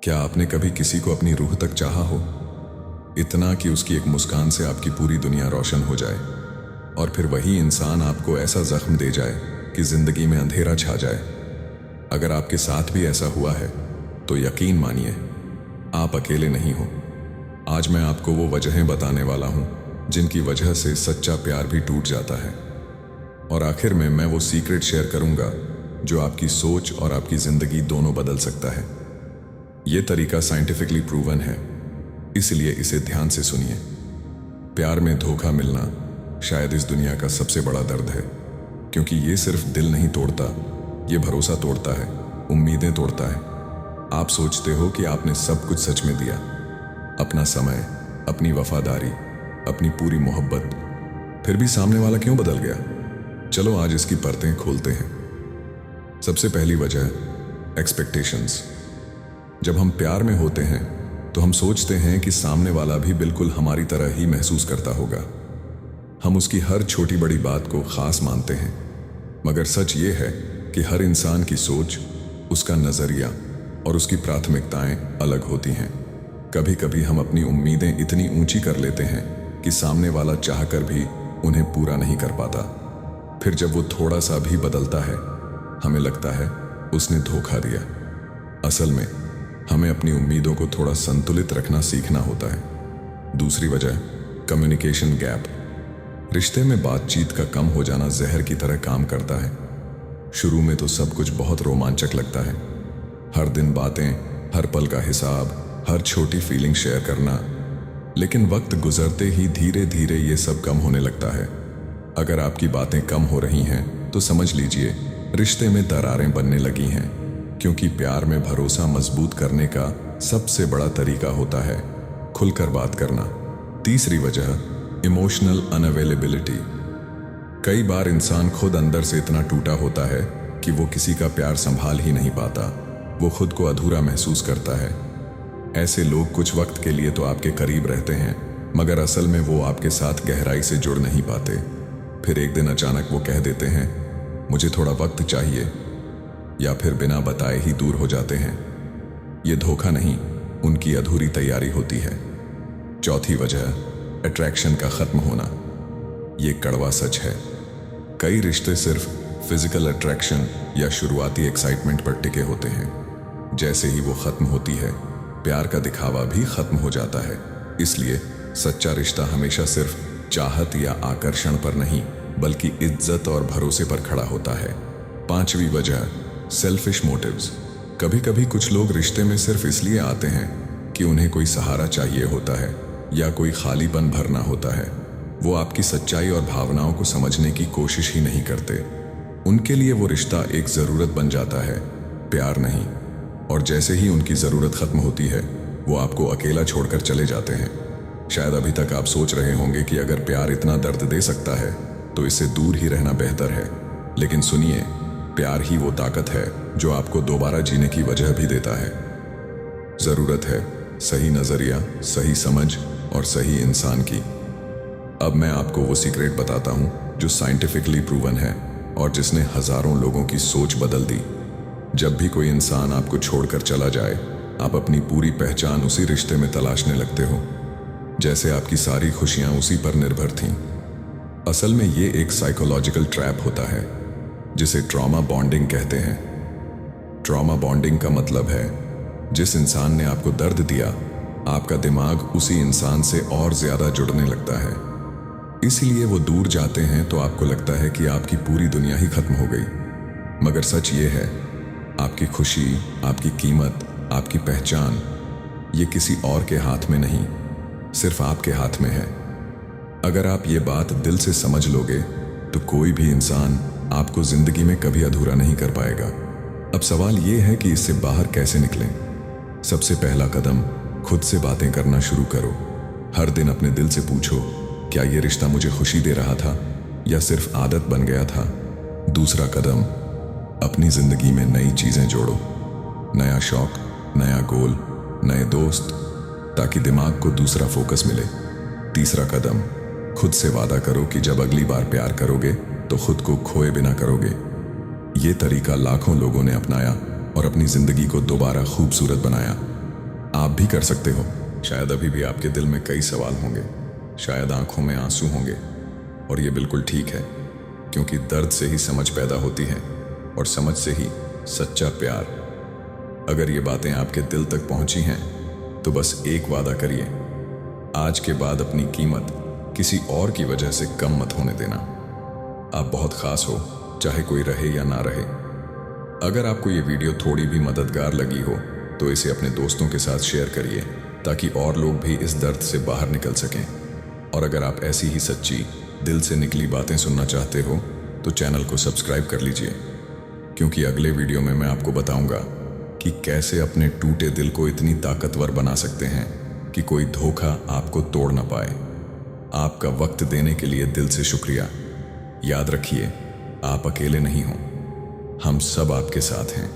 क्या आपने कभी किसी को अपनी रूह तक चाहा हो, इतना कि उसकी एक मुस्कान से आपकी पूरी दुनिया रोशन हो जाए, और फिर वही इंसान आपको ऐसा जख्म दे जाए कि जिंदगी में अंधेरा छा जाए? अगर आपके साथ भी ऐसा हुआ है तो यकीन मानिए, आप अकेले नहीं हो। आज मैं आपको वो वजहें बताने वाला हूं जिनकी वजह से सच्चा प्यार भी टूट जाता है, और आखिर में मैं वो सीक्रेट शेयर करूंगा जो आपकी सोच और आपकी जिंदगी दोनों बदल सकता है। ये तरीका साइंटिफिकली प्रूवन है, इसलिए इसे ध्यान से सुनिए। प्यार में धोखा मिलना शायद इस दुनिया का सबसे बड़ा दर्द है, क्योंकि ये सिर्फ दिल नहीं तोड़ता, ये भरोसा तोड़ता है, उम्मीदें तोड़ता है। आप सोचते हो कि आपने सब कुछ सच में दिया, अपना समय, अपनी वफादारी, अपनी पूरी मोहब्बत, फिर भी सामने वाला क्यों बदल गया? चलो आज इसकी परतें खोलते हैं। सबसे पहली वजह, एक्सपेक्टेशंस। जब हम प्यार में होते हैं तो हम सोचते हैं कि सामने वाला भी बिल्कुल हमारी तरह ही महसूस करता होगा। हम उसकी हर छोटी बड़ी बात को खास मानते हैं, मगर सच ये है कि हर इंसान की सोच, उसका नजरिया और उसकी प्राथमिकताएं अलग होती हैं। कभी कभी हम अपनी उम्मीदें इतनी ऊंची कर लेते हैं कि सामने वाला चाहकर भी उन्हें पूरा नहीं कर पाता। फिर जब वो थोड़ा सा भी बदलता है, हमें लगता है उसने धोखा दिया। असल में हमें अपनी उम्मीदों को थोड़ा संतुलित रखना सीखना होता है। दूसरी वजह, कम्युनिकेशन गैप। रिश्ते में बातचीत का कम हो जाना जहर की तरह काम करता है। शुरू में तो सब कुछ बहुत रोमांचक लगता है, हर दिन बातें, हर पल का हिसाब, हर छोटी फीलिंग शेयर करना। लेकिन वक्त गुजरते ही धीरे धीरे ये सब कम होने लगता है। अगर आपकी बातें कम हो रही हैं तो समझ लीजिए रिश्ते में दरारें बनने लगी हैं, क्योंकि प्यार में भरोसा मजबूत करने का सबसे बड़ा तरीका होता है खुलकर बात करना। तीसरी वजह, इमोशनल अनअवेलेबिलिटी। कई बार इंसान खुद अंदर से इतना टूटा होता है कि वो किसी का प्यार संभाल ही नहीं पाता। वो खुद को अधूरा महसूस करता है। ऐसे लोग कुछ वक्त के लिए तो आपके करीब रहते हैं, मगर असल में वो आपके साथ गहराई से जुड़ नहीं पाते। फिर एक दिन अचानक वो कह देते हैं, मुझे थोड़ा वक्त चाहिए, या फिर बिना बताए ही दूर हो जाते हैं। ये धोखा नहीं, उनकी अधूरी तैयारी होती है। चौथी वजह, अट्रैक्शन का खत्म होना। ये कड़वा सच है। कई रिश्ते सिर्फ फिजिकल अट्रैक्शन या शुरुआती एक्साइटमेंट पर टिके होते हैं। जैसे ही वो खत्म होती है, प्यार का दिखावा भी खत्म हो जाता है। इसलिए सच्चा रिश्ता हमेशा सिर्फ चाहत या आकर्षण पर नहीं, बल्कि इज्जत और भरोसे पर खड़ा होता है। पांचवी वजह, सेल्फिश मोटिव्स। कभी कभी कुछ लोग रिश्ते में सिर्फ इसलिए आते हैं कि उन्हें कोई सहारा चाहिए होता है या कोई खालीपन भरना होता है। वो आपकी सच्चाई और भावनाओं को समझने की कोशिश ही नहीं करते। उनके लिए वो रिश्ता एक जरूरत बन जाता है, प्यार नहीं। और जैसे ही उनकी जरूरत खत्म होती है, वो आपको अकेला छोड़कर चले जाते हैं। शायद अभी तक आप सोच रहे होंगे कि अगर प्यार इतना दर्द दे सकता है तो इससे दूर ही रहना बेहतर है। लेकिन सुनिए, प्यार ही वो ताकत है जो आपको दोबारा जीने की वजह भी देता है। जरूरत है सही नजरिया, सही समझ और सही इंसान की। अब मैं आपको वो सीक्रेट बताता हूं जो साइंटिफिकली प्रूवन है और जिसने हजारों लोगों की सोच बदल दी। जब भी कोई इंसान आपको छोड़कर चला जाए, आप अपनी पूरी पहचान उसी रिश्ते में तलाशने लगते हो, जैसे आपकी सारी खुशियां उसी पर निर्भर थीं। असल में ये एक साइकोलॉजिकल ट्रैप होता है जिसे ट्रॉमा बॉन्डिंग कहते हैं। ट्रॉमा बॉन्डिंग का मतलब है जिस इंसान ने आपको दर्द दिया, आपका दिमाग उसी इंसान से और ज्यादा जुड़ने लगता है। इसलिए वो दूर जाते हैं तो आपको लगता है कि आपकी पूरी दुनिया ही खत्म हो गई। मगर सच ये है, आपकी खुशी, आपकी कीमत, आपकी पहचान, ये किसी और के हाथ में नहीं, सिर्फ आपके हाथ में है। अगर आप ये बात दिल से समझ लोगे तो कोई भी इंसान आपको जिंदगी में कभी अधूरा नहीं कर पाएगा। अब सवाल ये है कि इससे बाहर कैसे निकलें। सबसे पहला कदम, खुद से बातें करना शुरू करो। हर दिन अपने दिल से पूछो, क्या ये रिश्ता मुझे खुशी दे रहा था या सिर्फ आदत बन गया था? दूसरा कदम, अपनी जिंदगी में नई चीजें जोड़ो। नया शौक, नया गोल, नए दोस्त, ताकि दिमाग को दूसरा फोकस मिले। तीसरा कदम, खुद से वादा करो कि जब अगली बार प्यार करोगे तो खुद को खोए बिना करोगे। ये तरीका लाखों लोगों ने अपनाया और अपनी जिंदगी को दोबारा खूबसूरत बनाया। आप भी कर सकते हो। शायद अभी भी आपके दिल में कई सवाल होंगे, शायद आंखों में आंसू होंगे, और ये बिल्कुल ठीक है, क्योंकि दर्द से ही समझ पैदा होती है और समझ से ही सच्चा प्यार। अगर ये बातें आपके दिल तक पहुंची हैं तो बस एक वादा करिए, आज के बाद अपनी कीमत किसी और की वजह से कम मत होने देना। आप बहुत खास हो, चाहे कोई रहे या ना रहे। अगर आपको ये वीडियो थोड़ी भी मददगार लगी हो तो इसे अपने दोस्तों के साथ शेयर करिए, ताकि और लोग भी इस दर्द से बाहर निकल सकें। और अगर आप ऐसी ही सच्ची, दिल से निकली बातें सुनना चाहते हो तो चैनल को सब्सक्राइब कर लीजिए, क्योंकि अगले वीडियो में मैं आपको बताऊंगा कि कैसे अपने टूटे दिल को इतनी ताकतवर बना सकते हैं कि कोई धोखा आपको तोड़ ना पाए। आपका वक्त देने के लिए दिल से शुक्रिया। याद रखिए, आप अकेले नहीं हो, हम सब आपके साथ हैं।